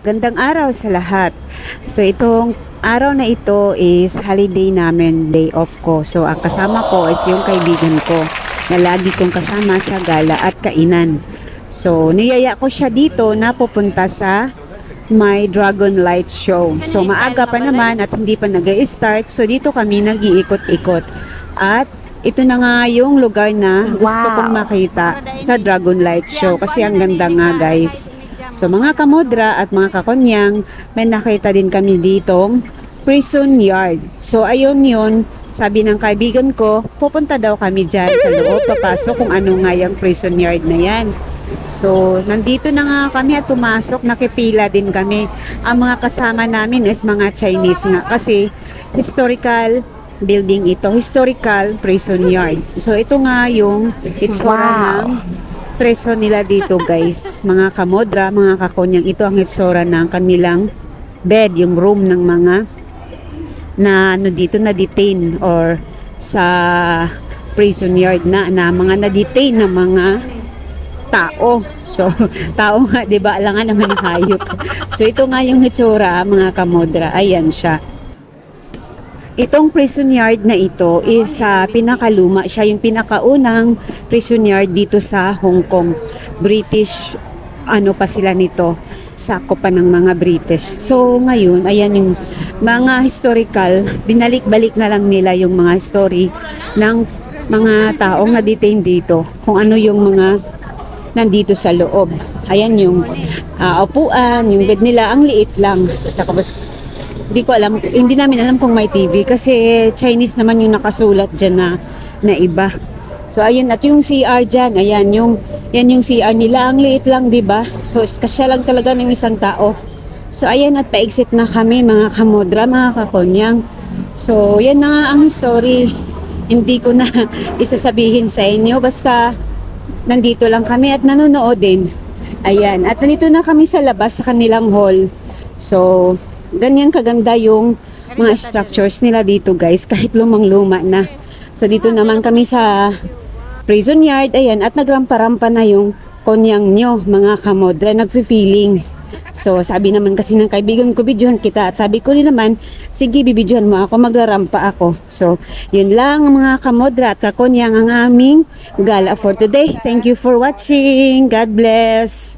Gandang araw sa lahat. So itong araw na ito is holiday namin, day off ko. So ang kasama ko is yung kaibigan ko na lagi kong kasama sa gala at kainan. So niyaya ko siya dito na pupunta sa may Dragon Light Show. So maaga pa naman at hindi pa nag-i-start. So dito kami nag-iikot-ikot. At ito na nga yung lugar na gusto kong makita sa Dragon Light Show kasi ang ganda nga guys. So mga kamodra at mga kakonyang, may nakita din kami ditong prison yard. So ayun yun, sabi ng kaibigan ko, pupunta daw kami dyan sa loob, papasok kung ano nga yung prison yard na yan. So nandito na nga kami at pumasok, nakipila din kami. Ang mga kasama namin is mga Chinese nga kasi historical building ito, historical prison yard. So ito nga yung itsura ng preso nila dito guys, mga kamodra, mga kakonyang, ito ang itsura ng kanilang bed, yung room ng mga na ano dito na detain or sa prison yard na mga na-detain na mga tao. So tao nga, 'di ba? Alangan naman ng hayop. So ito nga yung itsura mga kamodra. Ayan siya. Itong prison yard na ito is pinakaluma. Siya yung pinakaunang prison yard dito sa Hong Kong. British, ano pa sila nito, sako pa ng mga British. So ngayon, ayan yung mga historical, binalik-balik na lang nila yung mga story ng mga taong na-detain dito. Kung ano yung mga nandito sa loob. Ayan yung upuan, yung bed nila, ang liit lang. Tapos, hindi ko alam, hindi namin alam kung may TV kasi Chinese naman yung nakasulat dyan na iba. So ayun, at yung CR dyan, ayan yan yung CR nila, ang liit lang, 'di ba? So kasya lang talaga ng isang tao. So ayan, at pa-exit na kami mga kamodra, mga kakonyang. So yan na nga ang story. Hindi ko na isasabihin sa inyo, basta nandito lang kami at nanonood din. Ayan, at nandito na kami sa labas sa kanilang hall. So ganyan kaganda yung mga structures nila dito guys, kahit lumang-luma na. So dito naman kami sa prison yard, ayan, at nagrampa-rampa na yung konyang nyo, mga kamodra, nagfi-feeling. So sabi naman kasi ng kaibigan ko, bidyohan kita, at sabi ko rin naman, sige bibidyohan mo ako, magrarampa ako. So yun lang mga kamodra at kakonyang ang aming gala for today. Thank you for watching. God bless.